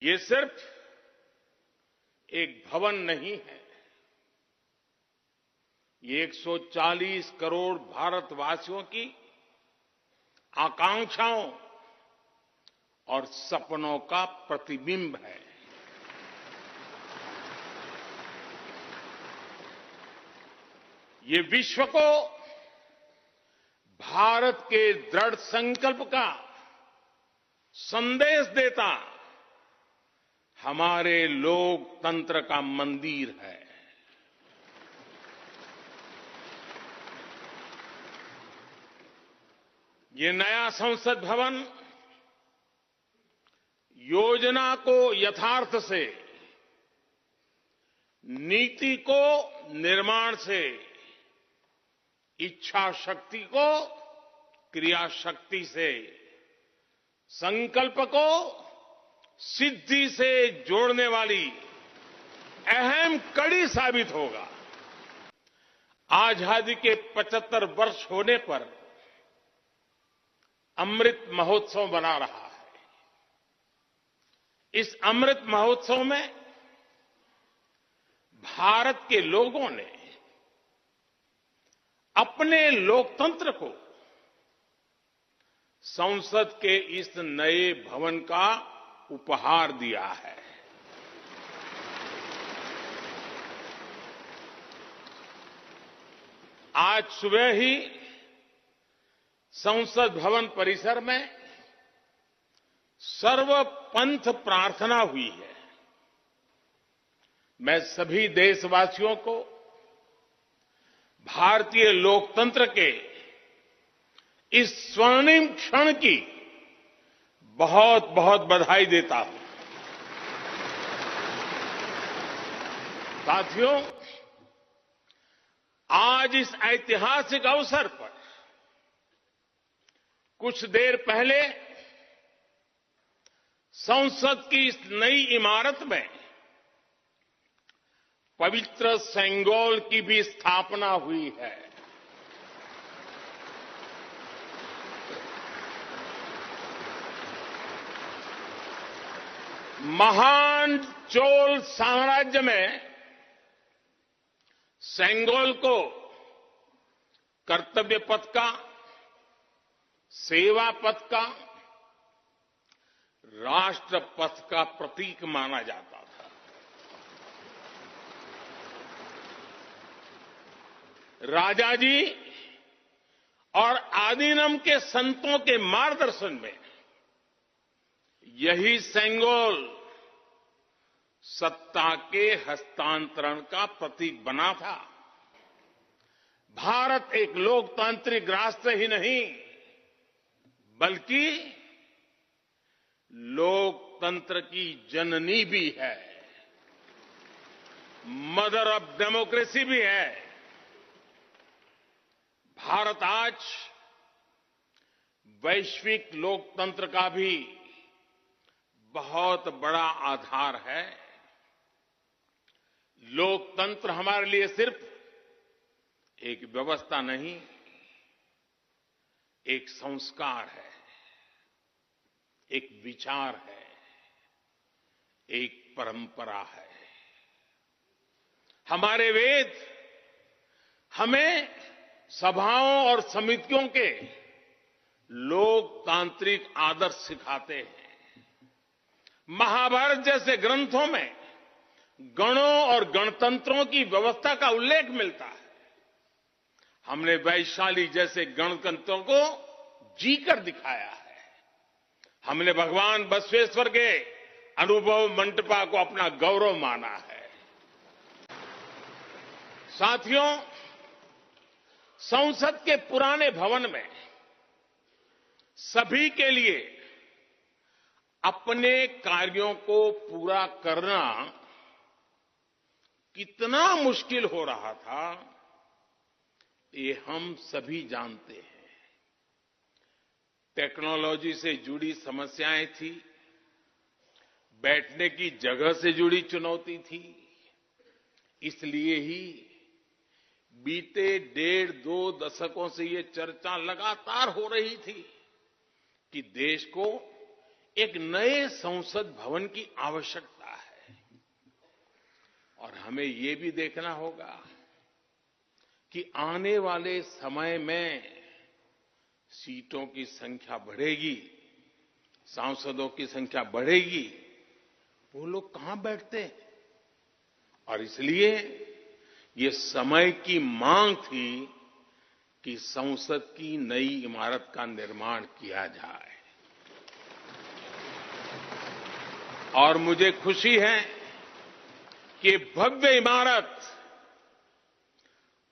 ये सिर्फ एक भवन नहीं है, ये 140 करोड़ भारतवासियों की आकांक्षाओं और सपनों का प्रतिबिंब है। ये विश्व को भारत के दृढ़ संकल्प का संदेश देता हमारे लोकतंत्र का मंदिर है। ये नया संसद भवन योजना को यथार्थ से, नीति को निर्माण से, इच्छा शक्ति को क्रिया शक्ति से, संकल्प को सिद्धि से जोड़ने वाली अहम कड़ी साबित होगा। आजादी के 75 वर्ष होने पर अमृत महोत्सव बना रहा है। इस अमृत महोत्सव में भारत के लोगों ने अपने लोकतंत्र को संसद के इस नए भवन का उपहार दिया है। आज सुबह ही संसद भवन परिसर में सर्वपंथ प्रार्थना हुई है। मैं सभी देशवासियों को भारतीय लोकतंत्र के इस स्वर्णिम क्षण की बहुत बहुत बधाई देता हूं। साथियों, आज इस ऐतिहासिक अवसर पर कुछ देर पहले संसद की इस नई इमारत में पवित्र सेंगोल की भी स्थापना हुई है। महान चोल साम्राज्य में सेंगोल को कर्तव्य पथ का, सेवा पथ का, राष्ट्र पथ का प्रतीक माना जाता था। राजा जी और आदीनम के संतों के मार्गदर्शन में यही सेंगोल सत्ता के हस्तांतरण का प्रतीक बना था। भारत एक लोकतांत्रिक राष्ट्र ही नहीं, बल्कि लोकतंत्र की जननी भी है, मदर ऑफ डेमोक्रेसी भी है। भारत आज वैश्विक लोकतंत्र का भी बहुत बड़ा आधार है। लोकतंत्र हमारे लिए सिर्फ एक व्यवस्था नहीं, एक संस्कार है, एक विचार है, एक परंपरा है। हमारे वेद हमें सभाओं और समितियों के लोकतांत्रिक आदर्श सिखाते हैं। महाभारत जैसे ग्रंथों में गणों और गणतंत्रों की व्यवस्था का उल्लेख मिलता है। हमने वैशाली जैसे गणतंत्रों को जीकर दिखाया है। हमने भगवान बसवेश्वर के अनुभव मंटपा को अपना गौरव माना है। साथियों, संसद के पुराने भवन में सभी के लिए अपने कार्यों को पूरा करना कितना मुश्किल हो रहा था, ये हम सभी जानते हैं। टेक्नोलॉजी से जुड़ी समस्याएं थी, बैठने की जगह से जुड़ी चुनौती थी। इसलिए ही बीते 1.5-2 दशकों से ये चर्चा लगातार हो रही थी कि देश को एक नए संसद भवन की आवश्यकता है और हमें ये भी देखना होगा कि आने वाले समय में सीटों की संख्या बढ़ेगी, सांसदों की संख्या बढ़ेगी, वो लोग कहां बैठते हैं? और इसलिए ये समय की मांग थी कि संसद की नई इमारत का निर्माण किया जाए। और मुझे खुशी है कि भव्य इमारत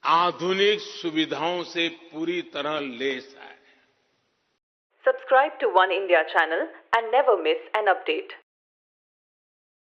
आधुनिक सुविधाओं से पूरी तरह लैस है। Subscribe to One India channel and never miss an update.